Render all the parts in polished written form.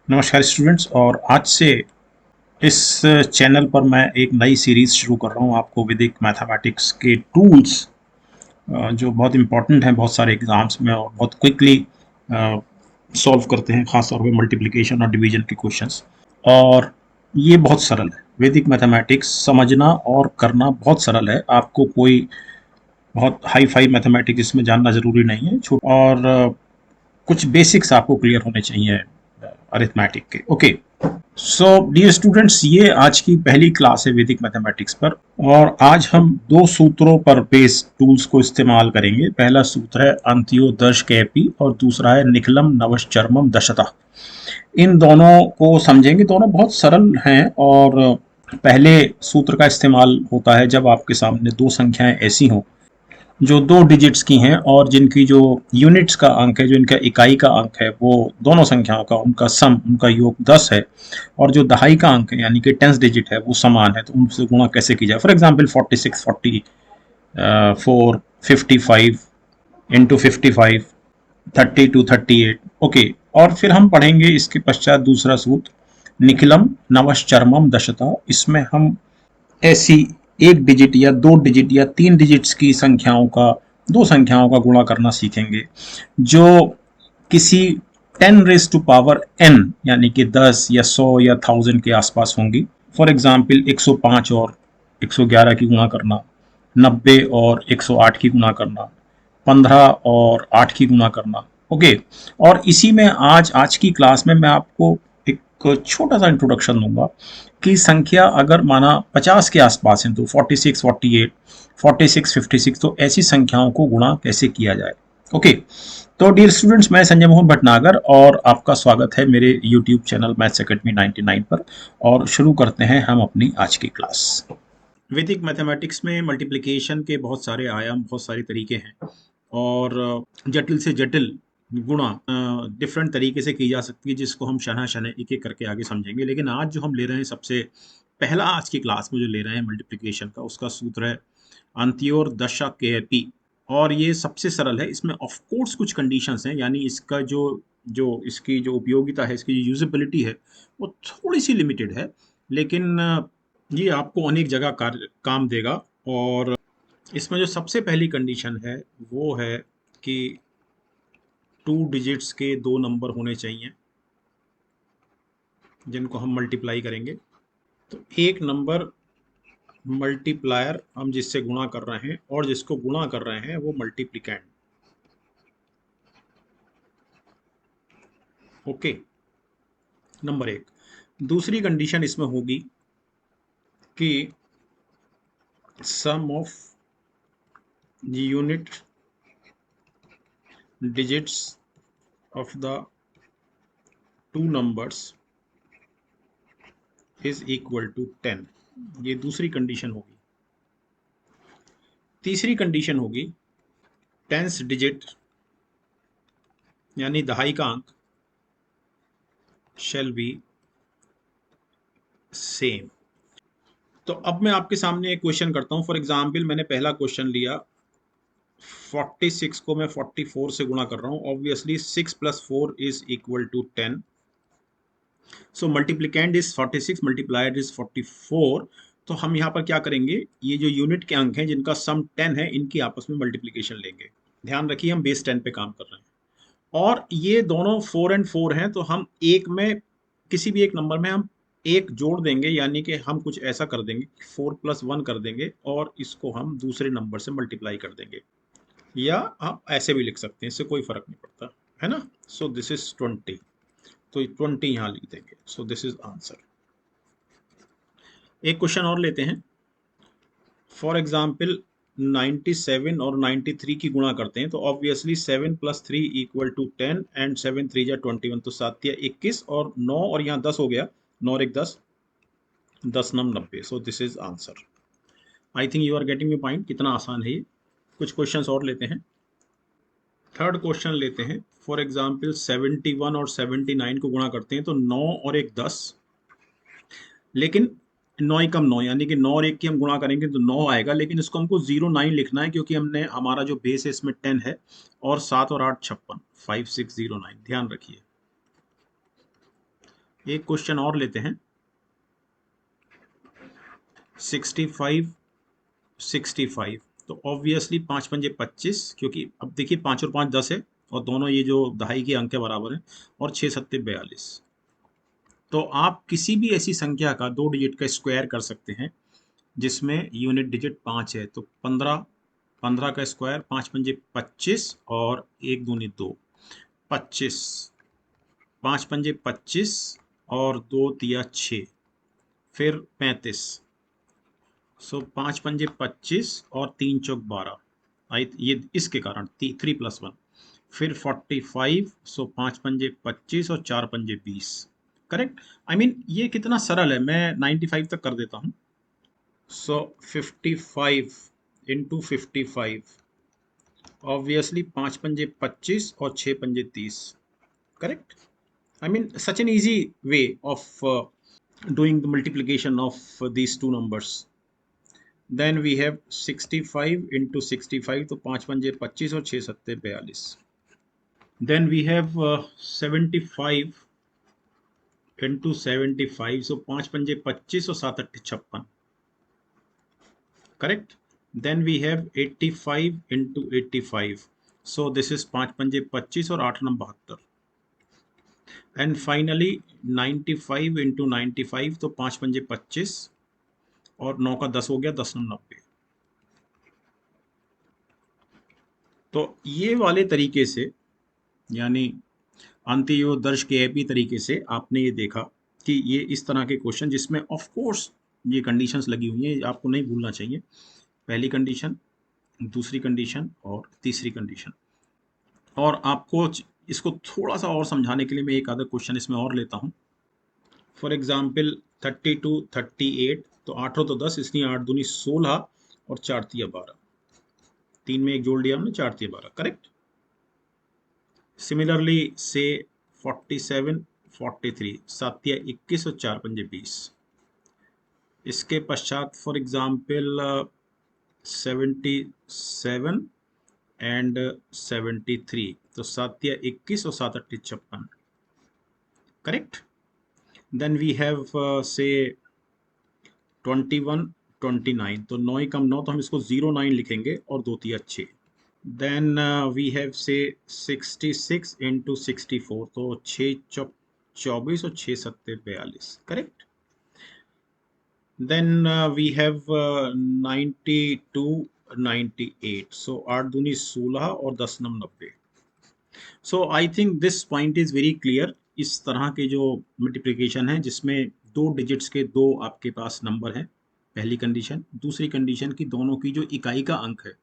नमस्कार स्टूडेंट्स। और आज से इस चैनल पर मैं एक नई सीरीज शुरू कर रहा हूँ आपको वैदिक मैथमेटिक्स के टूल्स जो बहुत इंपॉर्टेंट हैं बहुत सारे एग्जाम्स में और बहुत क्विकली सॉल्व करते हैं, खास तौर पे मल्टीप्लिकेशन और डिवीजन के क्वेश्चंस। और ये बहुत सरल है। वैदिक मैथमेटिक्स समझना और करना बहुत सरल है। आपको कोई बहुत हाई फाई मैथमेटिक्स इसमें जानना जरूरी नहीं है। और कुछ बेसिक्स आपको क्लियर होने चाहिए अरिथमेटिक के। ओके, सो डियर स्टूडेंट्स, ये आज की पहली क्लास है वैदिक मैथमेटिक्स पर। और आज हम दो सूत्रों पर बेस्ड टूल्स को इस्तेमाल करेंगे। पहला सूत्र है अंत्योदश कैपी और दूसरा है निखिलम नवश्चर्मम दशता। इन दोनों को समझेंगे। दोनों बहुत सरल हैं। और पहले सूत्र का इस्तेमाल होता है जब आपके सामने दो संख्याएं ऐसी हों जो दो डिजिट्स की हैं और जिनकी जो यूनिट्स का अंक है, जो इनका इकाई का अंक है, वो दोनों संख्याओं का उनका सम, उनका योग 10 है। और जो दहाई का अंक है यानी कि टेंस डिजिट है वो समान है, तो उनसे गुणा कैसे की जाए। For example 46, 44, 55 into 55, 32, 38। ओके, और फिर हम पढ़ेंगे इसके पश्चात दूसरा सूत्र निखिलम नवश्चर्मम दशता। इसमें हम ऐसी एक डिजिट या दो डिजिट या तीन डिजिट्स की संख्याओं का, दो संख्याओं का गुणा करना सीखेंगे जो किसी 10 रेज़ टू पावर n यानी कि 10 या 100 या 1000 के आसपास होंगी। फॉर एग्जाम्पल 105 और 111 की गुणा करना, 90 और 108 की गुणा करना, 15 और 8 की गुणा करना। ओके, और इसी में आज आज की क्लास में मैं आपको एक छोटा सा इंट्रोडक्शन दूंगा कि संख्या अगर माना 50 के आसपास है तो 46, 48, 46, 56, तो ऐसी संख्याओं को गुणा कैसे किया जाए। ओके, तो डियर स्टूडेंट्स, मैं संजय मोहन भटनागर और आपका स्वागत है मेरे यूट्यूब चैनल मैथ्स एकेडमी 99 पर। और शुरू करते हैं हम अपनी आज की क्लास। वैदिक मैथमेटिक्स में मल्टीप्लिकेशन के बहुत सारे आयाम, बहुत सारे तरीके हैं। और जटिल से जटिल गुणा डिफरेंट तरीके से की जा सकती है, जिसको हम शना शना एक एक करके आगे समझेंगे। लेकिन आज जो हम ले रहे हैं, सबसे पहला आज की क्लास में जो ले रहे हैं मल्टीप्लिकेशन का, उसका सूत्र है अंत्योर दशा के पी। और ये सबसे सरल है। इसमें ऑफ कोर्स कुछ कंडीशंस हैं, यानी इसका जो जो इसकी जो उपयोगिता है, इसकी जो यूजेबिलिटी है, वो थोड़ी सी लिमिटेड है। लेकिन ये आपको अनेक जगह काम देगा। और इसमें जो सबसे पहली कंडीशन है वो है कि टू डिजिट्स के दो नंबर होने चाहिए जिनको हम मल्टीप्लाई करेंगे। तो एक नंबर मल्टीप्लायर हम जिससे गुणा कर रहे हैं और जिसको गुणा कर रहे हैं वो मल्टीप्लिकेंड। ओके, नंबर एक। दूसरी कंडीशन इसमें होगी कि sum of unit digits of the two numbers is equal to 10। ये दूसरी कंडीशन होगी। तीसरी कंडीशन होगी टेंस डिजिट यानी दहाई का अंक शैल बी सेम। तो अब मैं आपके सामने एक क्वेश्चन करता हूं। फॉर एग्जाम्पल मैंने पहला क्वेश्चन लिया, 46 को मैं 44 से गुणा कर रहा हूं। Obviously 6 plus 4 is equal to 10। So multiplicand is 46, multiplied is 44। तो हम यहाँ पर क्या करेंगे, ये जो यूनिट के अंक हैं जिनका सम 10 है, इनकी आपस में मल्टीप्लीकेशन लेंगे। ध्यान रखिए, हम बेस 10 पे काम कर रहे हैं। और ये दोनों 4 एंड 4 हैं, तो हम एक में, किसी भी एक नंबर में हम एक जोड़ देंगे, यानी कि हम कुछ ऐसा कर देंगे, 4 प्लस 1 कर देंगे और इसको हम दूसरे नंबर से मल्टीप्लाई कर देंगे। या आप ऐसे भी लिख सकते हैं, इससे कोई फर्क नहीं पड़ता, है ना। सो दिस इज 20, तो 20 यहां लिख देंगे। सो दिस इज आंसर। एक क्वेश्चन और लेते हैं। फॉर एग्जाम्पल 97 और 93 की गुणा करते हैं, तो obviously 7 plus 3 equal to 10 and 7 3 जा 21, तो 7 या 21 और 9 और यहाँ 10 हो गया, 9 और 1 10, 10 9 90। So this is answer. I think you are getting me point. कितना आसान है ये। कुछ क्वेश्चंस और लेते हैं। थर्ड क्वेश्चन लेते हैं। फॉर एग्जाम्पल 71 और 79 को गुणा करते हैं, तो 9 और 1 10, लेकिन 9 एकम 9, यानी कि 9 और 1 की हम गुणा करेंगे तो 9 आएगा, लेकिन इसको हमको 09 लिखना है क्योंकि हमने, हमारा जो बेस है इसमें 10 है। और 7 और 8 56, 5609। ध्यान रखिए। एक क्वेश्चन और लेते हैं। 65 65 तो ऑब्वियसली 5 पंजे 25, क्योंकि अब देखिए 5 और 5 10 है, और दोनों ये जो दहाई के अंक के बराबर हैं, और 6 सत्ते 42। तो आप किसी भी ऐसी संख्या का 2 डिजिट का स्क्वायर कर सकते हैं जिसमें यूनिट डिजिट 5 है। तो 15, 15 का स्क्वायर 5 पंजे 25 और 1 दूनी 2, 25, 5 पंजे 25 और 2 तिया 6, फिर 35। सो 5 पंजे 25 और 3 चौक 12, आई ये इसके कारण 3+1, फिर 45। सो 5 पंजे 25 और 4 पंजे 20। करेक्ट। आई मीन ये कितना सरल है, मैं 95 तक कर देता हूँ। सो 55 इंटू 55, ऑब्वियसली 5 पंजे 25 और 6 पंजे 30। Correct. I mean, such an easy way of doing the multiplication of these two numbers. Then we have 65 into 65, तो 5 पंजे 25 और 6 सत्ते 42। Then we have 75 into 75, so 5 पंजे 25 और 7 अट्ठे 56। Correct. Then we have 85 into 85, so this is 5 पंजे 25 और 8 number 72। And finally 95 into 95, तो 5 पंजे 25 और 9 का 10 हो गया, 10 9 90। तो ये वाले तरीके से, यानी अंत्योदर्श के एपी तरीके से आपने ये देखा कि ये इस तरह के क्वेश्चन जिसमें ऑफ कोर्स ये कंडीशंस लगी हुई हैं, आपको नहीं भूलना चाहिए। पहली कंडीशन, दूसरी कंडीशन और तीसरी कंडीशन। और आपको इसको थोड़ा सा और समझाने के लिए मैं एक आधा क्वेश्चन इसमें और लेता हूँ। फॉर एग्जाम्पल 32 38, तो 8 तो 10, इसलिए 8 दूनी 16 और 4 तिया 12, 3 में एक जोड़ लिया हमने, 4 तिया 12। करेक्ट। सिमिलरली से 47 43, 7 तिया 21 और 4 पंजे 20। इसके पश्चात फॉर एग्जाम्पल 77 एंड 73, तो 7 तिया 21 और 7 अट्ठे 56। करेक्ट। देन वी हैव से 21 29, तो 9 ही कम 9, तो हम इसको 09 लिखेंगे और 2 तिया 6। देन वी हैव से 66 इंटू 64, तो 6 चौक 24 और 6 सत्ते 42। Correct. Then we have 92 98, so 8 दूनी 16 और 10 नम 90। So I think this point is very clear. इस तरह के जो मल्टीप्लिकेशन है जिसमें 2 डिजिट्स के 2 आपके पास नंबर हैं, पहली कंडीशन। दूसरी कंडीशन की दोनों की जो इकाई का अंक है,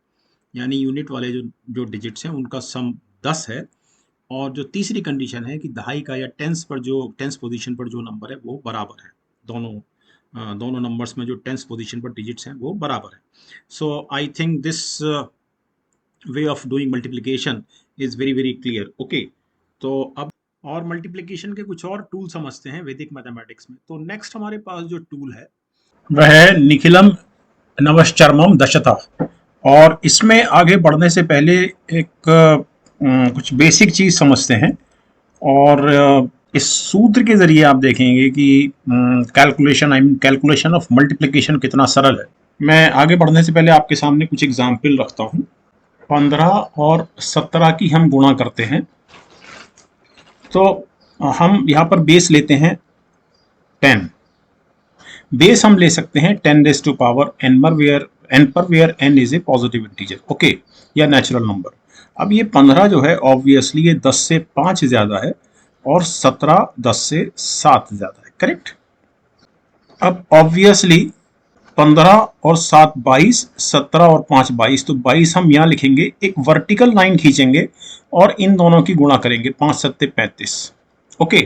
यानी यूनिट वाले जो डिजिट्स हैं उनका सम 10 है। और जो तीसरी कंडीशन है कि दहाई का या टेंस पोजीशन पर जो नंबर है वो बराबर है। दोनों नंबर्स में जो टेंस पोजीशन पर डिजिट्स हैं वो बराबर है। So I think this way of doing multiplication is very very clear. Okay, तो अब और मल्टीप्लिकेशन के कुछ और टूल समझते हैं वैदिक मैथमेटिक्स में। तो नेक्स्ट हमारे पास जो टूल है वह है निखिलम नवश्चर्मम दशता। और इसमें आगे बढ़ने से पहले एक कुछ बेसिक चीज समझते हैं। और इस सूत्र के जरिए आप देखेंगे कि कैलकुलेशन ऑफ मल्टीप्लिकेशन कितना सरल है। मैं आगे बढ़ने से पहले आपके सामने कुछ एग्जाम्पल रखता हूँ। 15 और 17 की हम गुणा करते हैं, तो हम यहाँ पर बेस लेते हैं 10। बेस हम ले सकते हैं 10 रेज़ टू पावर n पर where n is a positive integer, okay, या नेचुरल नंबर। अब ये 15 जो है ऑब्वियसली ये 10 से 5 ज्यादा है, और 17 10 से 7 ज्यादा है। करेक्ट। अब ऑब्वियसली 15 और 7 22, 17 और 5 22, तो 22 हम यहाँ लिखेंगे, एक वर्टिकल लाइन खींचेंगे और इन दोनों की गुणा करेंगे, 5 सत्ते 35। ओके।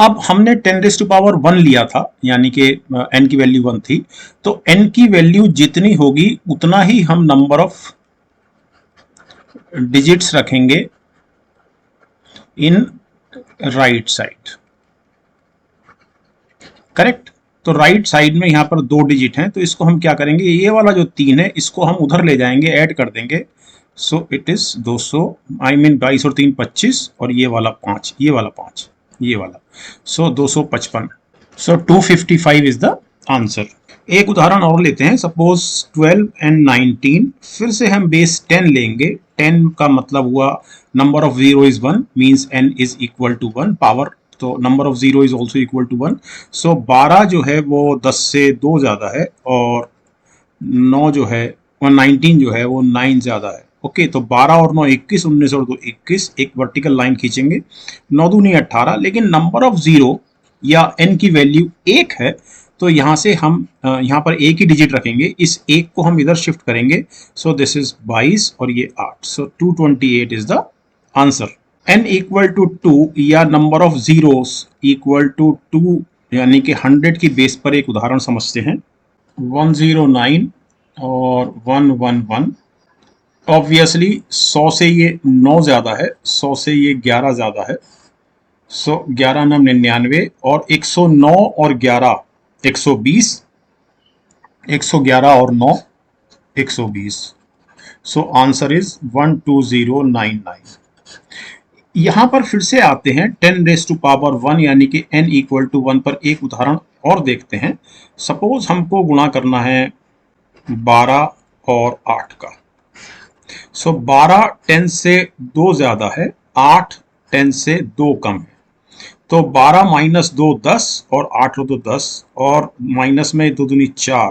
अब हमने 10 रेज़ टू पावर 1 लिया था, यानी कि n की वैल्यू 1 थी, तो n की वैल्यू जितनी होगी उतना ही हम नंबर ऑफ डिजिट्स रखेंगे इन राइट साइड। करेक्ट। तो राइट साइड में यहां पर 2 डिजिट हैं, तो इसको हम क्या करेंगे, ये वाला जो 3 है इसको हम उधर ले जाएंगे, ऐड कर देंगे। So it is 200, I mean 22 और 3 25, और ये वाला 5, ये वाला 5, ये वाला। सो 255, सो 255 इज द आंसर। एक उदाहरण और लेते हैं, सपोज 12 एंड 19, फिर से हम बेस 10 लेंगे। 10 का मतलब हुआ number of zero is 1, means n is equal to 1, power, तो number of zero is also equal to 1। So 12 जो है वो 10 से 2 ज़्यादा है, और 9 जो है वो 19 जो है वो 9 ज़्यादा है। ओके, तो 12 और 9 21, 19 और 2 21, एक वर्टिकल लाइन खींचेंगे, 9 दूनी 18, लेकिन नंबर ऑफ जीरो या n की वैल्यू 1 है, तो यहाँ से हम यहाँ पर एक ही डिजिट रखेंगे, इस एक को हम इधर शिफ्ट करेंगे। सो दिस इज 22 और ये 8, so 228 is the answer. n equal to 2 या number of zeros equal to 2 यानी कि 100 की बेस पर एक उदाहरण समझते हैं। 109 और 111, ऑब्वियसली 100 से ये 9 ज़्यादा है, 100 से ये 11 ज़्यादा है। सो 11 9 99, और 109 और 11 120, 111 और 9 120। सो आंसर इज 12099। यहां पर फिर से आते हैं 10 रेज टू पावर 1 यानी कि n इक्वल टू 1 पर एक उदाहरण और देखते हैं। सपोज हमको गुणा करना है 12 और 8 का। सो 12 10 से 2 ज़्यादा है, 8 10 से 2 कम है, तो 12 माइनस 2 10, और 8 लो तो 10, और माइनस में 2 दूनी 4।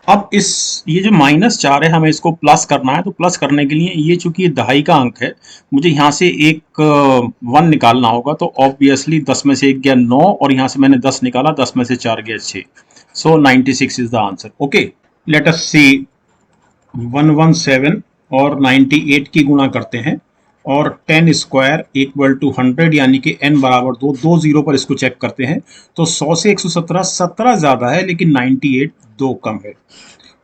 अब इस ये जो -4 है, हमें इसको प्लस करना है, तो प्लस करने के लिए ये चूंकि ये दहाई का अंक है, मुझे यहाँ से एक 1 निकालना होगा, तो ऑब्वियसली 10 में से 1 गया 9, और यहाँ से मैंने 10 निकाला, 10 में से 4 गया 6। So 96 is the answer. Okay, let us see 117 और 98 की गुणा करते हैं, और 10 स्क्वायर इक्वल टू 100 यानी कि n बराबर 2, 2 जीरो पर इसको चेक करते हैं, तो 100 से 117 17 ज़्यादा है, लेकिन 98 2 कम है,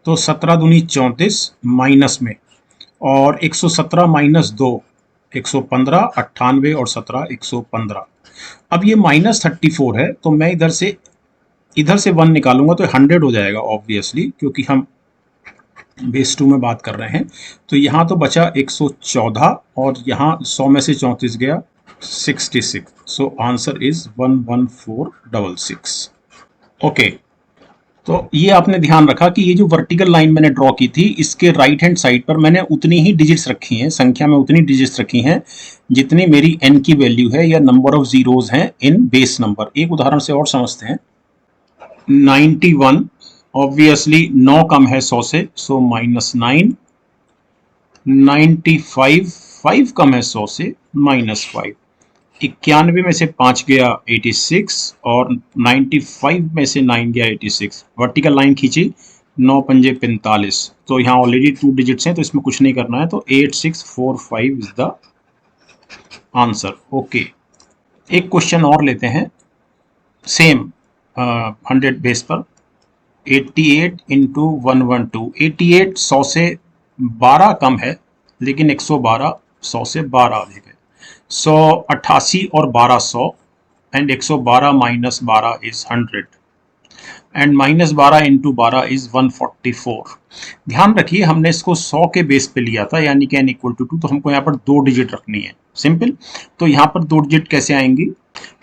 तो 17 दूनी 34 माइनस में, और 117 माइनस 2 115, 98 और 17 115। अब ये -34 है, तो मैं इधर से 1 निकालूंगा तो 100 हो जाएगा ऑब्वियसली, क्योंकि हम बेस 2 में बात कर रहे हैं। तो यहाँ तो बचा 114, और यहाँ 100 में से 34 गया 66। सो आंसर इज 11466। ओके, तो ये आपने ध्यान रखा कि ये जो वर्टिकल लाइन मैंने ड्रॉ की थी, इसके राइट हैंड साइड पर मैंने उतनी ही डिजिट्स रखी हैं, संख्या में उतनी डिजिट्स रखी हैं जितनी मेरी n की वैल्यू है या नंबर ऑफ जीरोज हैं इन बेस नंबर। एक उदाहरण से और समझते हैं। 91, ऑब्वियसली 9 कम है 100 से, सो -9। 95, 5 कम है 100 से, -5। 91 में से 5 गया 86, और 95 में से 9 गया 86। वर्टिकल लाइन खींची, 9 पंजे 45, तो यहाँ ऑलरेडी 2 डिजिट्स हैं, तो इसमें कुछ नहीं करना है, तो 8645 इज द आंसर। ओके, एक क्वेश्चन और लेते हैं, सेम 100 बेस पर। 88 इंटू 112, 88 100 से 12 कम है, लेकिन 112 100 से 12 अधिक है। 188 और 12 100, and 112 minus 12 is 100, and -12 into 12 is 144। ध्यान रखिए, हमने इसको 100 के बेस पे लिया था, यानी कि n इक्वल टू 2, तो हमको यहाँ पर 2 डिजिट रखनी है, सिंपल। तो यहाँ पर 2 डिजिट कैसे आएंगी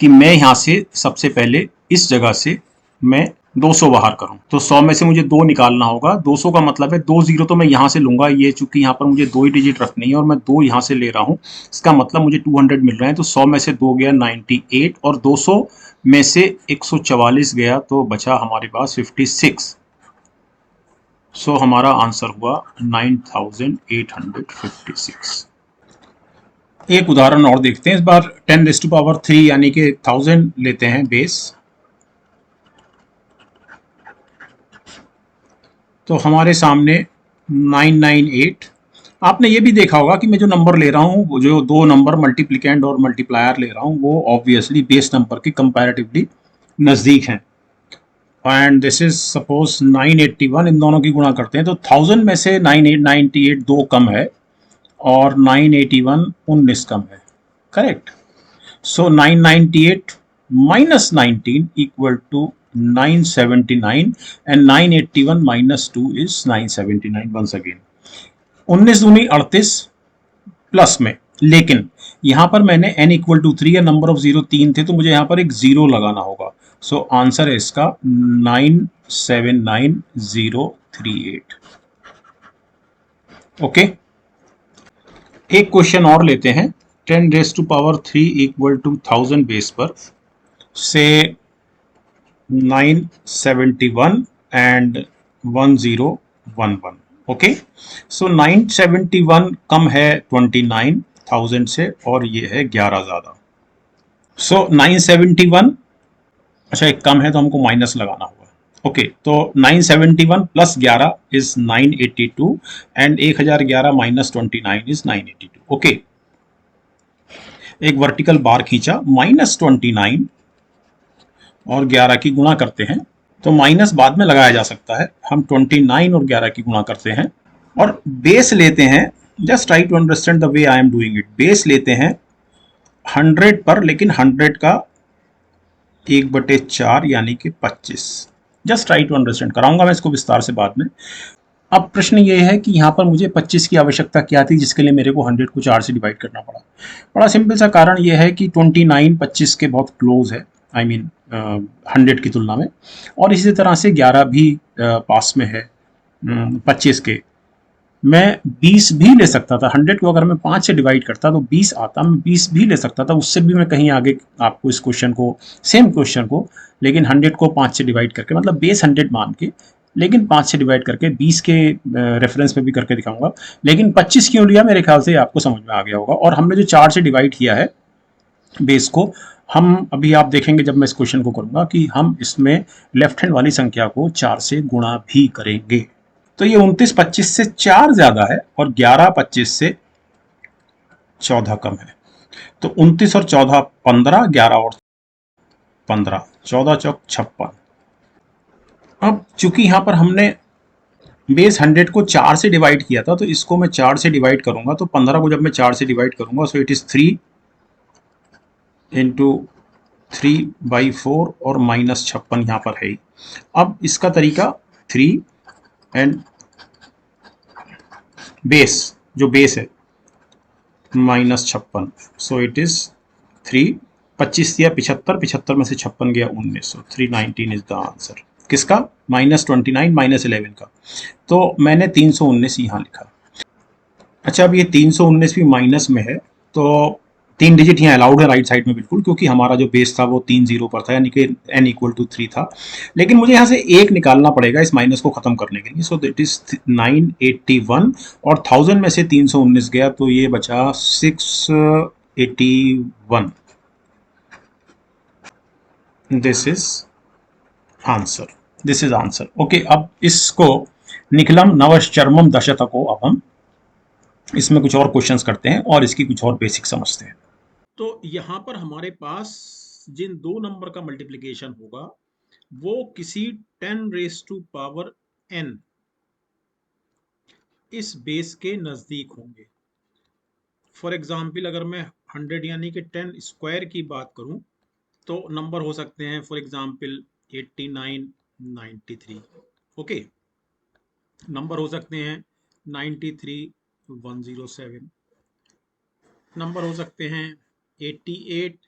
कि मैं यहाँ से सबसे पहले इस जगह से मैं 200 बाहर करूं, तो 100 में से मुझे 2 निकालना होगा। 200 का मतलब है 2 जीरो तो मैं यहाँ से लूंगा, ये चूंकि यहाँ पर मुझे 2 ही डिजिट रखनी है और मैं 2 यहाँ से ले रहा हूँ, इसका मतलब मुझे 200 मिल रहे हैं। तो 100 में से 2 गया 98, और 200 में से 144 गया, तो बचा हमारे पास 56। सो हमारा आंसर हुआ 9856। एक उदाहरण और देखते हैं, इस बार 10⁻³ यानी कि 1000 लेते हैं बेस। तो हमारे सामने 998। आपने ये भी देखा होगा कि मैं जो नंबर ले रहा हूँ, वो जो 2 नंबर मल्टीप्लिकेंड और मल्टीप्लायर ले रहा हूँ, वो ऑब्वियसली बेस नंबर के कंपैरेटिवली नज़दीक हैं। एंड दिस इज सपोज 981, इन दोनों की गुणा करते हैं, तो 1000 में से 98 2 कम है, और 981 19 कम है, correct. So 998 minus 19 equal to 979, and 981 minus 2 is 979 once again। 19 दूनी 38 प्लस में लेकिन यहां पर मैंने n इक्वल टू 3 या नंबर ऑफ जीरो 3 थे, तो मुझे यहां पर एक जीरो लगाना होगा। सो आंसर है इसका 979038। ओके, एक क्वेश्चन और लेते हैं। 10⁻³ इक्वल टू 1000 बेस पर से 971 एंड 1011। ओके, सो 971 कम है 29,000 से और ये है 11 ज्यादा। सो 971, अच्छा एक कम है तो हमको माइनस लगाना होगा। ओके, तो 971 plus 11 is 982 and 1011 minus 29 is 982। Okay, एक वर्टिकल बार खींचा, -29 और 11 की गुणा करते हैं, तो माइनस बाद में लगाया जा सकता है। हम 29 और 11 की गुणा करते हैं और बेस लेते हैं। Just try to understand the way I am doing it. Base लेते हैं 100 पर, लेकिन 100 का 1/4 यानी कि 25। जस्ट ट्राई टू अंडरस्टैंड, कराऊंगा मैं इसको विस्तार से बाद में। अब प्रश्न ये है कि यहाँ पर मुझे 25 की आवश्यकता क्या थी, जिसके लिए मेरे को 100 को 4 से डिवाइड करना पड़ा। बड़ा सिंपल सा कारण यह है कि 29 25 के बहुत क्लोज है, आई मीन 100 की तुलना में, और इसी तरह से 11 भी पास में है 25 के। मैं 20 भी ले सकता था। 100 को अगर मैं 5 से डिवाइड करता तो 20 आता, मैं 20 भी ले सकता था। उससे भी मैं कहीं आगे आपको इस क्वेश्चन को, सेम क्वेश्चन को, लेकिन 100 को 5 से डिवाइड करके, मतलब बेस 100 मान के, लेकिन 5 से डिवाइड करके 20 के रेफरेंस में भी करके दिखाऊंगा। लेकिन 25 क्यों लिया, मेरे ख्याल से आपको समझ में आ गया होगा। और हमने जो 4 से डिवाइड किया है बेस को, हम अभी आप देखेंगे जब मैं इस क्वेश्चन को करूंगा कि हम इसमें लेफ्ट हैंड वाली संख्या को 4 से गुणा भी करेंगे। तो ये 29 25 से 4 ज्यादा है और 11 25 से 14 कम है। तो 29 और 14 15, 11 और 15, 14 चौक 56। अब चूंकि यहां पर हमने बेस 100 को 4 से डिवाइड किया था, तो इसको मैं 4 से डिवाइड करूंगा, तो 15 को जब मैं 4 से डिवाइड करूंगा, सो इट इज 3 इंटू 3/4 और -56 यहां पर है ही। अब इसका तरीका 3 एंड बेस, जो बेस है -56, सो इट इज 3, 25 दिया 75, 75 में से 56 गया 19, 319 इज द आंसर। किसका? -29 -11 का। तो मैंने 319 यहाँ लिखा। अच्छा, अब ये 319 भी माइनस में है, तो 3 डिजिट यहाँ अलाउड है राइट साइड में बिल्कुल, क्योंकि हमारा जो बेस था वो 3 0 पर था, यानी कि n इक्वल टू 3 था। लेकिन मुझे यहाँ से एक निकालना पड़ेगा इस माइनस को खत्म करने के लिए। सो दैट इज 981 और 1000 में से 319 गया, तो ये बचा 681। This is answer, this is answer. Okay, अब इसको निखिलम नवश्चर्मम दशतको, अब हम इसमें कुछ और क्वेश्चंस करते हैं और इसकी कुछ और बेसिक समझते हैं। तो यहां पर हमारे पास जिन दो नंबर का मल्टीप्लिकेशन होगा वो किसी 10⁻n इस बेस के नजदीक होंगे। फॉर एग्जाम्पल, अगर मैं 100 यानी कि 10 स्क्वायर की बात करूं, तो नंबर हो सकते हैं फॉर एग्जाम्पल 89 93। ओके, नंबर हो सकते हैं 93 107, नंबर हो सकते हैं 88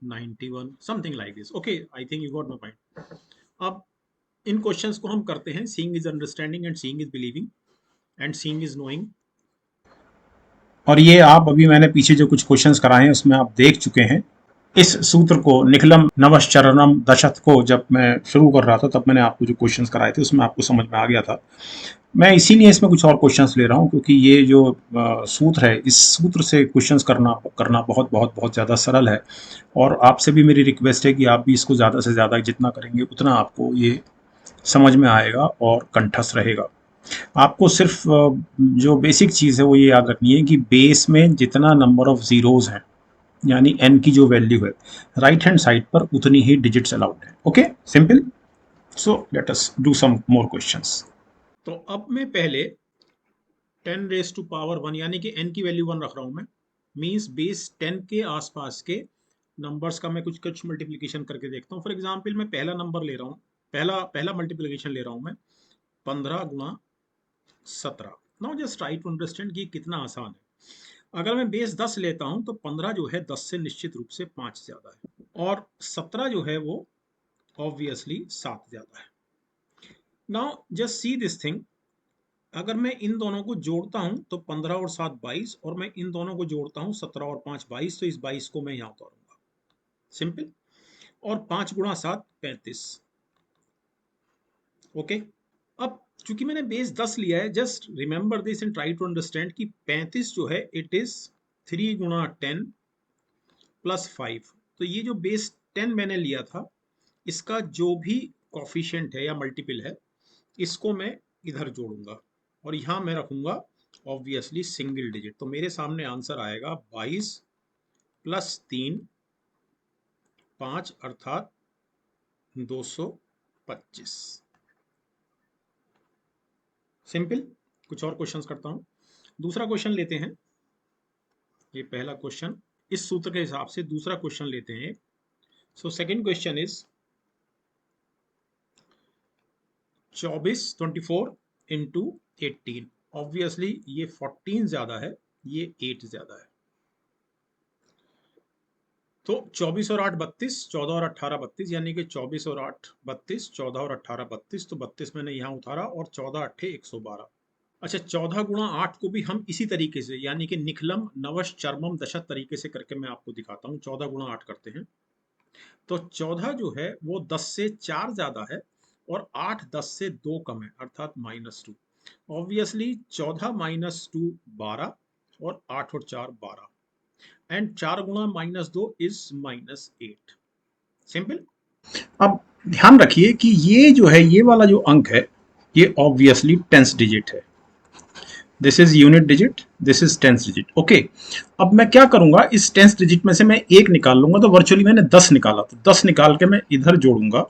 91, something like this. Okay, I think you got my point. अब इन क्वेश्चंस को हम करते हैं, seeing is understanding and seeing is believing and seeing is knowing. और ये आप अभी मैंने पीछे जो कुछ क्वेश्चंस कराए हैं उसमें आप देख चुके हैं। इस सूत्र को, निखिलम नवश्चरणम दशत को, जब मैं शुरू कर रहा था तब मैंने आपको जो क्वेश्चंस कराए थे उसमें आपको समझ में आ गया था। मैं इसीलिए इसमें कुछ और क्वेश्चंस ले रहा हूँ, क्योंकि ये जो सूत्र है, इस सूत्र से क्वेश्चंस करना करना बहुत बहुत बहुत ज़्यादा सरल है। और आपसे भी मेरी रिक्वेस्ट है कि आप भी इसको ज़्यादा से ज़्यादा जितना करेंगे उतना आपको ये समझ में आएगा और कंठस्थ रहेगा। आपको सिर्फ जो बेसिक चीज़ है वो ये याद रखनी है कि बेस में जितना नंबर ऑफ जीरोज हैं, यानी n की जो वैल्यू है, राइट हैंड साइड पर उतनी ही डिजिट्स अलाउड है। Okay, simple. So let us do some more questions. तो अब मैं पहले 10⁻1 यानी कि n की वैल्यू 1 रख रहा हूं मैं, मींस बेस 10 के आसपास के नंबर्स का मैं कुछ कुछ मल्टीप्लिकेशन करके देखता हूं। फॉर एग्जांपल, मैं पहला नंबर ले रहा हूं, पहला पहला मल्टीप्लिकेशन ले रहा हूं मैं 15 गुणा 17। Now just try to understand कि कितना आसान है। अगर मैं बेस 10 लेता हूं तो 15 जो है 10 से निश्चित रूप से 5 ज्यादा है, और 17 जो है वो ऑब्वियसली 7 ज्यादा है। Now just see this thing, अगर मैं इन दोनों को जोड़ता हूं तो 15 और 7 22, और मैं इन दोनों को जोड़ता हूं 17 और 5 22, तो इस 22 को मैं यहां उतारूंगा, सिंपल। और 5 गुणा 7 35। ओके, अब चूंकि मैंने बेस 10 लिया है, just remember this and try to understand कि 35 जो है इट इज 3 गुणा 10 प्लस 5। तो ये जो बेस 10 मैंने लिया था, इसका जो भी कॉफिशिएंट है या मल्टीपल है, इसको मैं इधर जोड़ूंगा, और यहां मैं रखूंगा ऑब्वियसली सिंगल डिजिट। तो मेरे सामने आंसर आएगा 22 प्लस 3 5, अर्थात 225। सिंपल। कुछ और क्वेश्चंस करता हूं। दूसरा क्वेश्चन लेते हैं। ये पहला क्वेश्चन, इस सूत्र के हिसाब से दूसरा क्वेश्चन लेते हैं। So second question is 24 into 18। Obviously ये 14 ज्यादा है, ये 8 ज्यादा है। तो 24 और 8 32, 14 और 18 32, यानी कि 24 और 8 32, 14 और 18 32, तो 32 मैंने यहाँ उतारा, और 14 अट्ठे 112। अच्छा, 14 गुणा 8 को भी हम इसी तरीके से, यानी कि निखलम नवश चरमम दशक तरीके से करके मैं आपको दिखाता हूँ। 14 गुणा 8 करते हैं, तो 14 जो है वो 10 से 4 ज्यादा है, और 8 10 से 2 कम है, अर्थात -2। ऑब्वियसली 14 -2 12, और 8 और 4 12, एंड 4 गुणा -2 इज -8। सिंपल। अब ध्यान रखिए कि ये जो है, ये वाला जो अंक है, ये ऑब्वियसली टेंस डिजिट है। This is unit digit, this is tens digit. Okay, अब मैं क्या करूंगा, इस टेंस डिजिट में से मैं एक निकाल लूंगा। तो वर्चुअली मैंने 10 निकाला, तो 10 निकाल के मैं इधर जोड़ूंगा,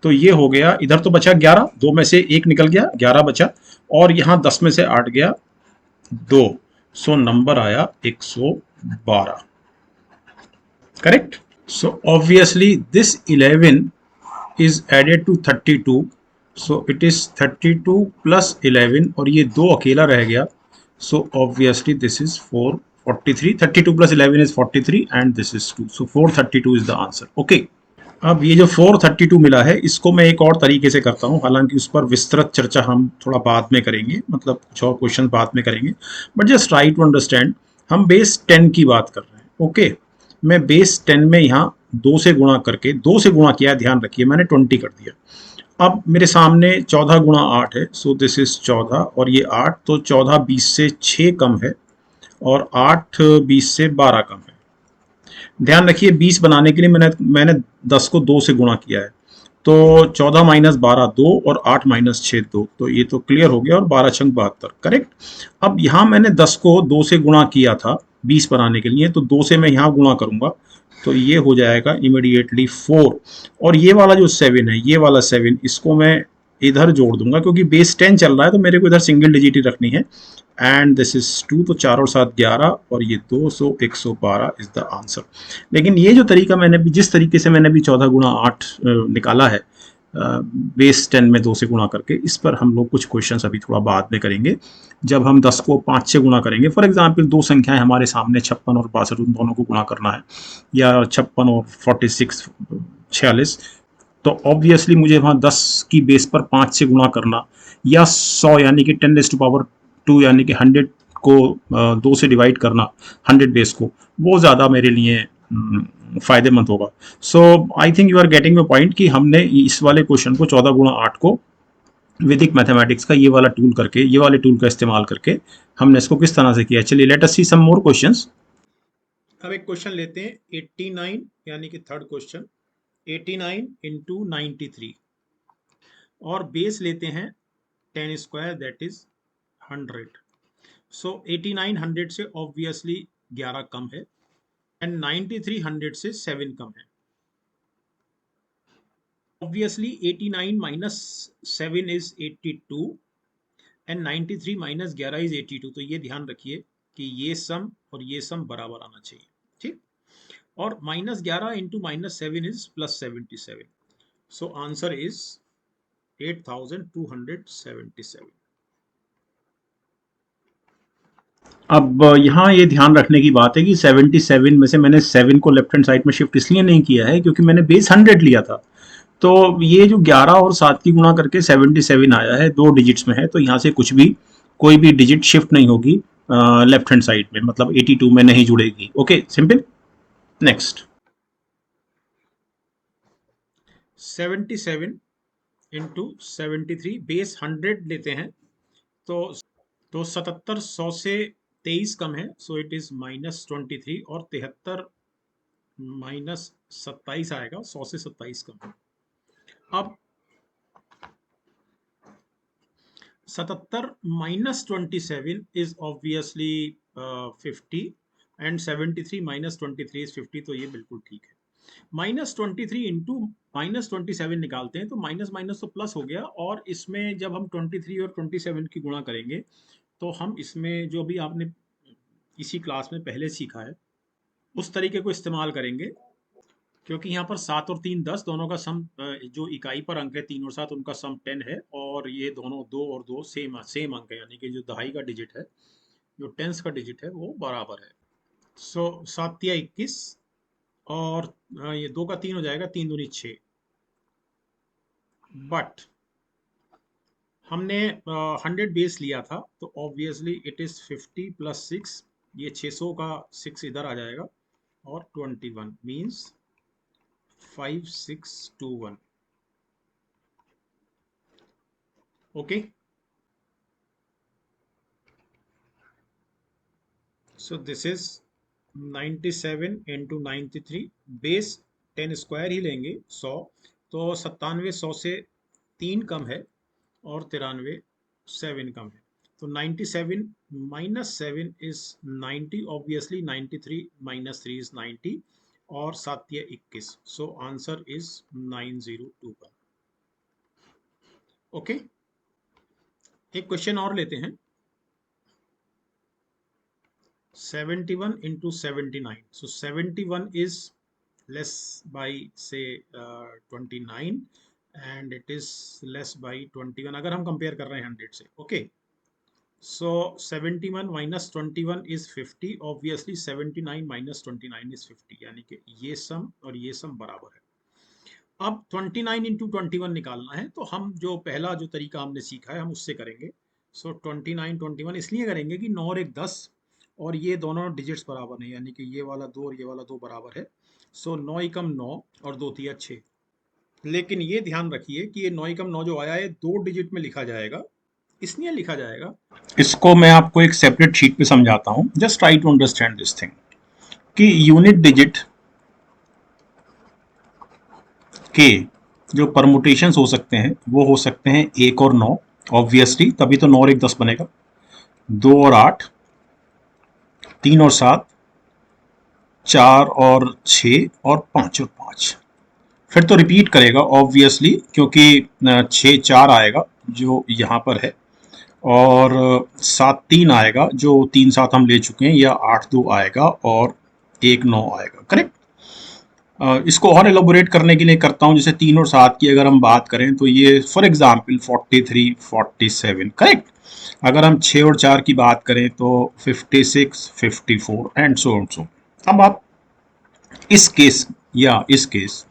तो ये हो गया। इधर तो बचा 11, दो में से एक निकल गया, 11 बचा, और यहां 10 में से 8 गया, 2। सो नंबर आया 112। Correct. So obviously this 11 is added to 32, so it is 32 plus 11, और ये 2 अकेला रह गया, so obviously this is 443। 32 plus 11 is 43 and this is 2, so 432 is the answer। okay, अब ये जो 432 मिला है, इसको मैं एक और तरीके से करता हूँ, हालांकि उस पर विस्तृत चर्चा हम थोड़ा बाद में करेंगे, मतलब कुछ और क्वेश्चन बाद में करेंगे, but just try to understand. हम बेस 10 की बात कर रहे हैं। ओके, मैं बेस 10 में यहाँ 2 से गुणा करके, 2 से गुणा किया, ध्यान रखिए मैंने 20 कर दिया। अब मेरे सामने 14 गुणा 8 है, सो दिस इज 14, और ये 8, तो 14 20 से 6 कम है, और 8 20 से 12 कम है। ध्यान रखिए 20 बनाने के लिए मैंने 10 को 2 से गुणा किया है, तो 14 माइनस 12 2, और 8 माइनस 6 2, तो ये तो क्लियर हो गया, और 12 छंग 72। करेक्ट। अब यहाँ मैंने 10 को 2 से गुणा किया था 20 बनाने के लिए, तो 2 से मैं यहाँ गुणा करूंगा, तो ये हो जाएगा इमीडिएटली 4। और ये वाला जो 7 है, ये वाला 7, इसको मैं इधर जोड़ दूंगा, क्योंकि बेस 10 चल रहा है, तो मेरे को इधर सिंगल डिजिट ही रखनी है। एंड दिस इज 2, तो 4 और 7 11, और ये 200 112 इज द आंसर। लेकिन ये जो तरीका मैंने भी, जिस तरीके से मैंने भी 14 गुणा 8 निकाला है बेस 10 में 2 से गुणा करके, इस पर हम लोग कुछ क्वेश्चंस अभी थोड़ा बाद में करेंगे, जब हम 10 को 5 से गुणा करेंगे। फॉर एग्जांपल, दो संख्याएं हमारे सामने 56 और 62, उन दोनों को गुणा करना है, या 56 और 46 46, तो ऑब्वियसली मुझे वहां 10 की बेस पर 5 से गुणा करना, या 100 यानी कि 10⁻², यानी कि 100 को 2 से डिवाइड करना, 100 बेस को, वो ज़्यादा मेरे लिए फायदेमंद होगा। So I think you are getting the point कि हमने इस वाले क्वेश्चन को 14 गुणा 8 को वैदिक मैथमेटिक्स का ये वाला टूल करके, ये वाले टूल का इस्तेमाल करके हमने इसको किस तरह से किया। चलिए लेट अस सी सम मोर क्वेश्चंस। अब एक क्वेश्चन लेते हैं 89, यानी कि थर्ड क्वेश्चन, 89 इंटू 93, और बेस लेते हैं 10 स्क्वायर, दैट इज 100। सो 89 100 से ऑब्वियसली 11 कम है, एंड 93 100 से 7 कम है। Obviously 89 minus 7 is 82, and 93 minus 11 is 82। तो ये ध्यान रखिए कि ये सम और ये सम बराबर आना चाहिए, ठीक। और -11 into -7 is +77। So answer is 8277। अब यहाँ ये ध्यान रखने की बात है कि 77 में से मैंने 7 को लेफ्ट हैंड साइड में शिफ्ट इसलिए नहीं किया है क्योंकि मैंने बेस 100 लिया था। तो ये जो 11 और 7 की गुणा करके 77 आया है, 2 डिजिट्स में है, तो यहाँ से कुछ भी कोई भी डिजिट शिफ्ट नहीं होगी लेफ्ट हैंड साइड में, मतलब 82 में नहीं जुड़ेगी। Okay, simple. Next, 77 into 73 base 100 लेते हैं, तो 77 100 से 23 कम है, सो इट इज -23, और 73 -27 आएगा, 100 से 27 कम है। अब 77 -27 इज ऑब्वियसली 50, एंड 73 -23 इज 50, तो ये बिल्कुल ठीक है। -23 इंटू -27 निकालते हैं तो माइनस माइनस तो प्लस हो गया, और इसमें जब हम 23 और 27 की गुणा करेंगे तो हम इसमें जो भी आपने इसी क्लास में पहले सीखा है उस तरीके को इस्तेमाल करेंगे, क्योंकि यहाँ पर 7 और 3 10 दोनों का सम, जो इकाई पर अंक है 3 और 7 उनका सम 10 है, और ये दोनों 2 और 2 सेम सेम अंक है, यानी कि जो दहाई का डिजिट है, जो टेंस का डिजिट है, वो बराबर है। सो 7 या 21, और ये 2 का 3 हो जाएगा, 3 दूनी 6। बट हमने 100 बेस लिया था, तो ऑब्वियसली इट इज 50 प्लस 6, ये 600 का 6 इधर आ जाएगा, और 21 means 5621। Okay, so this is 97 into 93, base 10 square ही लेंगे 100, तो 97 100 से 3 कम है, और 93 7 कम है, तो 97 -7 इज 90, ऑब्वियसली 93 -3 इज 90, और 7 या 21, सो आंसर इज 9021। ओके, एक क्वेश्चन और लेते हैं। 71 into 79, so 71 is less by say 29, and it is less by 21, अगर हम कंपेयर कर रहे हैं 100 से। Okay, so 71 minus 21 is 50, obviously 79 minus 29 is 50, यानी कि ये सम और ये सम बराबर है। अब 29 इंटू 21 निकालना है, तो हम जो पहला जो तरीका हमने सीखा है हम उससे करेंगे। सो 29 21 इसलिए करेंगे कि 9 और 1 10, और ये दोनों डिजिट्स बराबर नहीं, यानी कि ये वाला 2 और ये वाला 2 बराबर है। सो 9 एकम 9 और 2 तिया 6। लेकिन ये ध्यान रखिए कि ये 9 एकम 9 जो आया है 2 डिजिट में लिखा जाएगा, इसलिए लिखा जाएगा। इसको मैं आपको एक सेपरेट शीट पे समझाता हूँ, just try to understand this thing, कि यूनिट डिजिट के जो परमुटेशंस हो सकते हैं वो हो सकते हैं 1 और 9, ऑब्वियसली तभी तो 9 और 1 10 बनेगा। 2 और 8, 3 और 7, 4 और 6, और 5 और 5। फिर तो रिपीट करेगा ऑब्वियसली, क्योंकि 6 4 आएगा जो यहाँ पर है, और 7 3 आएगा जो 3 7 हम ले चुके हैं, या 8 2 आएगा, और 1 9 आएगा। करेक्ट। इसको और एलोबोरेट करने के लिए करता हूँ, जैसे 3 और 7 की अगर हम बात करें तो ये फॉर एग्जांपल 43 47, करेक्ट। अगर हम 6 और 4 की बात करें तो 56 54 एंड सो। अब आप इस केस या इस केस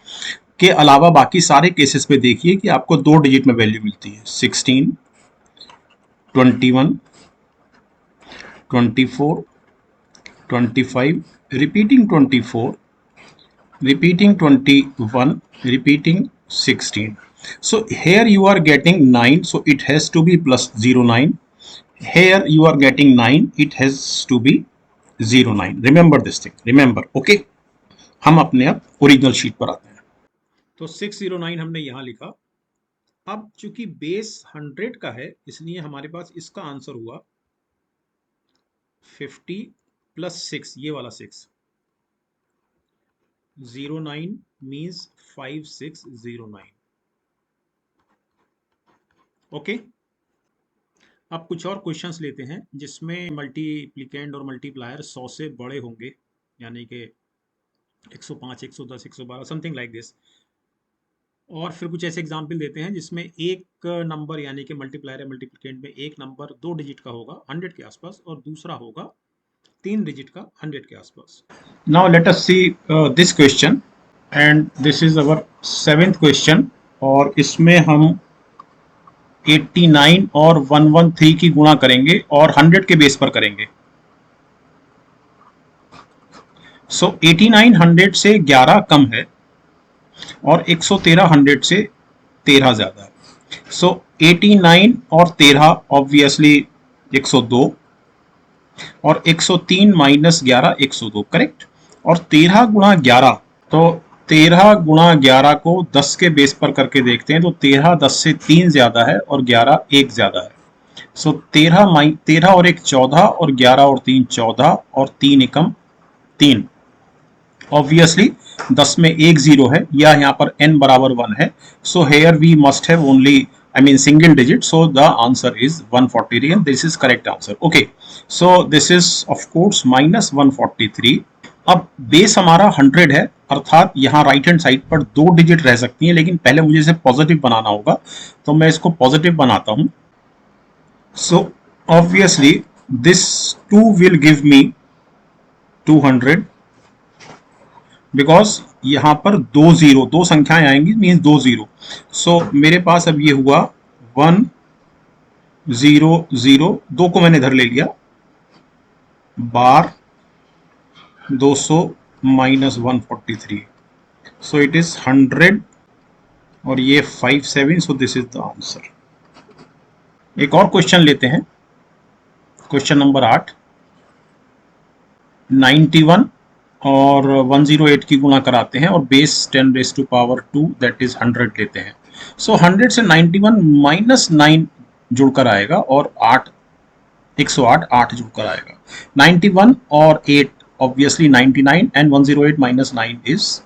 के अलावा बाकी सारे केसेस पे देखिए कि आपको 2 डिजिट में वैल्यू मिलती है, 16 21 24 25, repeating 24, repeating 21, repeating 16. So here you are getting 9, so it has to be plus 09. Here you are getting 9, it has to be 09. Remember this thing, remember. Okay, हम अपने अब ओरिजिनल शीट पर आते हैं। तो 609 हमने यहाँ लिखा। अब चूंकि बेस 100 का है, इसलिए हमारे पास इसका आंसर हुआ 50 प्लस 6, ये वाला 6, 09 मीन्स 5609। ओके, अब कुछ और क्वेश्चंस लेते हैं जिसमें मल्टीप्लिकेंड और मल्टीप्लायर 100 से बड़े होंगे, यानी कि 105 110 112 समथिंग लाइक दिस। और फिर कुछ ऐसे एग्जाम्पल देते हैं जिसमें एक नंबर यानी कि मल्टीप्लायर या मल्टीप्लिकेंट में एक नंबर 2 डिजिट का होगा 100 के आसपास और दूसरा होगा 3 डिजिट का 100 के आसपास. Now let us see this question and this is our 7th question और इसमें हम 89 और 113 की गुणा करेंगे और 100 के बेस पर करेंगे. सो 89 100 से 11 कम है और 113 100 से 13 ज्यादा है. सो 89 और 13 ऑब्वियसली 102 और 103 माइनस 11 102 करेक्ट. और 13 गुणा 11 तो 13 गुणा 11 को 10 के बेस पर करके देखते हैं तो 13 10 से 3 ज्यादा है और 11 1 ज्यादा है. सो 13 और 1 14 और 11 और 3 14 और 3 एकम 3. ऑब्वियसली 10 में एक जीरो है या यहाँ पर n बराबर 1 है. So here we must have only I mean single digit, so the answer is 143 and this is correct answer. Okay, so this is of course minus 143. अब बेस हमारा 100 है अर्थात यहाँ राइट हैंड साइड पर 2 digit रह सकती हैं, लेकिन पहले मुझे इसे पॉजिटिव बनाना होगा तो मैं इसको पॉजिटिव बनाता हूँ. So obviously this 2 will give me 200 because यहाँ पर दो संख्याएं आएंगी मीन्स 2 जीरो. सो मेरे पास अब ये हुआ 1 0 0, 2 को मैंने इधर ले लिया बार 200 माइनस 143. सो इट इज 100 और ये 57. सो दिस इज द आंसर. एक और क्वेश्चन लेते हैं. Question number 8. 91 और 108 की गुणा कराते हैं और base 10 raise to power 2 that is 100 लेते हैं. सो 100 से 91 माइनस 9 जुड़कर आएगा और 8 108 8 जुड़कर आएगा. 91 और 8 obviously 99 and 108 minus 9 is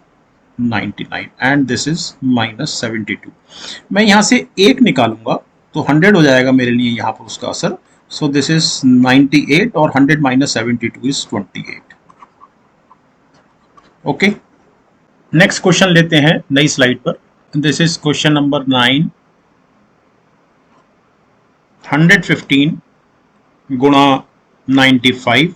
99 and this is minus 72. मैं यहाँ से 1 निकालूंगा तो 100 हो जाएगा मेरे लिए यहाँ पर उसका असर. सो दिस इज 98 और 100 minus 72 is 28. Okay, next question लेते हैं नई स्लाइड पर. This is question number 9. 115 गुणा 95.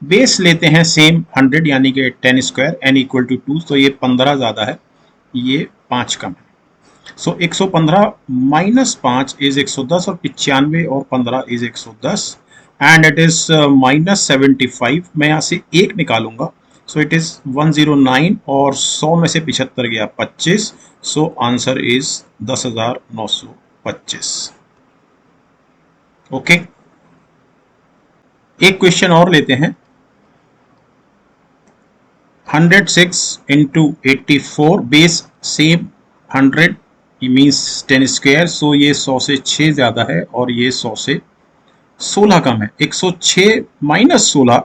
बेस लेते हैं सेम 100 यानी कि 10 स्क्वायर n इक्वल टू 2. तो ये 15 ज़्यादा है, ये 5 कम है. सो 115 माइनस 5 इज 110 और 95 और 15 is 110 and it is minus 75. मैं यहाँ से 1 निकालूंगा. सो इट इज 109 और 100 में से 75 गया 25. So answer is 10,925. ओके, एक क्वेश्चन और लेते हैं. 106 into 84 base same 100 means 10 square. So ये 100 से 6 ज्यादा है और ये 100 से 16 कम है. 106 माइनस 16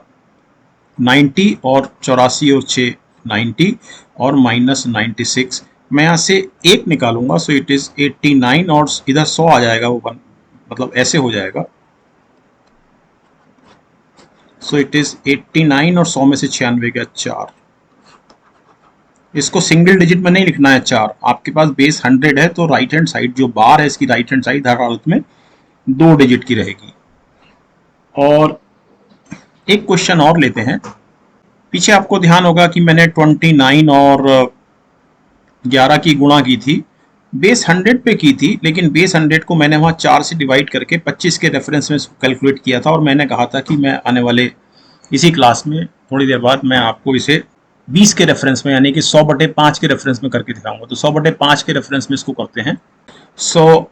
90 और 84 और 6 90 और माइनस 96. मैं यहाँ से 1 निकालूंगा. सो इट इज 89 और इधर 100 आ जाएगा वो मतलब ऐसे हो जाएगा. सो इट इज 89 और 100 में से 96 का 4. इसको सिंगल डिजिट में नहीं लिखना है 4. आपके पास बेस 100 है तो राइट हैंड साइड जो बार है इसकी राइट हैंड साइड हर हालत में 2 डिजिट की रहेगी. और एक क्वेश्चन और लेते हैं. पीछे आपको ध्यान होगा कि मैंने 29 और 11 की गुणा की थी. बेस 100 पे की थी, लेकिन बेस 100 को मैंने वहाँ 4 से डिवाइड करके 25 के रेफरेंस में कैलकुलेट किया था और मैंने कहा था कि मैं आने वाले इसी क्लास में थोड़ी देर बाद मैं आपको इसे 20 के रेफरेंस में यानी कि 100/5 के रेफरेंस में करके दिखाऊंगा. तो 100/5 के रेफरेंस में इसको करते हैं. सो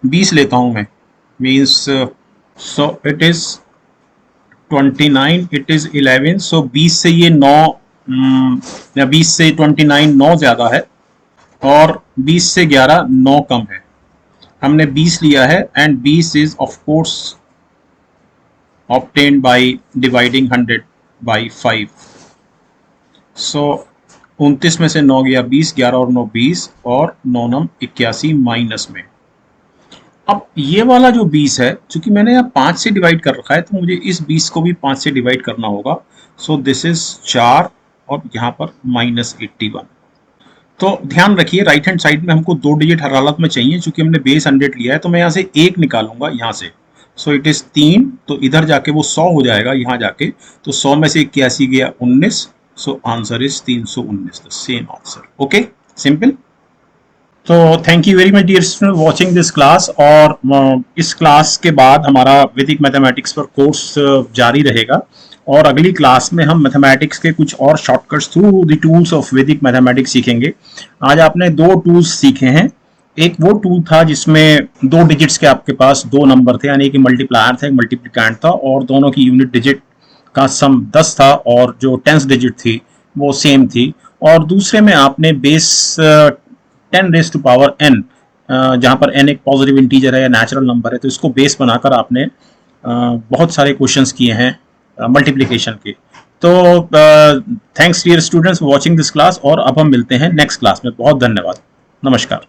20 लेता हूं मैं means so it is 29 it is 11. सो 20 से ये 9 या 20 से 29 9 ज्यादा है और 20 से 11 9 कम है. हमने 20 लिया है and 20 is of course obtained by dividing 100 by 5. सो 29 में से 9 गया 20, 11 और 9 20 और 9 9 81 माइनस में. अब ये वाला जो 20 है चूंकि मैंने यहाँ 5 से डिवाइड कर रखा है तो मुझे इस 20 को भी 5 से डिवाइड करना होगा. सो दिस इज 4 और यहाँ पर माइनस 81. तो ध्यान रखिए राइट हैंड साइड में हमको 2 डिजिट हर हालत में चाहिए, चूंकि हमने बेस 100 लिया है तो मैं यहाँ से 1 निकालूंगा यहाँ से। सो इट इज 3, तो इधर जाके वो 100 हो जाएगा यहाँ जाके, तो 100 में से 81 गया 19, so answer is 319, the same answer. Okay, simple. तो thank you very much dear student watching this class, और इस क्लास के बाद हमारा वैदिक मैथमेटिक्स पर कोर्स जारी रहेगा, और अगली क्लास में हम मैथमेटिक्स के कुछ और shortcuts through the tools of वैदिक मैथमेटिक्स सीखेंगे। आज आपने 2 टूल्स सीखे हैं। एक वो टूल था जिसमें 2 डिजिट्स के आपके पास 2 नंबर थे, यानी कि मल्टीप्लायर था, एक मल्टीप्लिकेंट था, और दोनों की यूनिट डिजिट का सम 10 था, और जो टेंस डिजिट थी वो सेम थी। और दूसरे में आपने बेस 10⁻n, जहाँ पर n एक पॉजिटिव इंटीजर है या नेचुरल नंबर है, तो इसको बेस बनाकर आपने बहुत सारे क्वेश्चंस किए हैं मल्टीप्लिकेशन के। तो thanks dear students for watching this class, और अब हम मिलते हैं नेक्स्ट क्लास में। बहुत धन्यवाद, नमस्कार।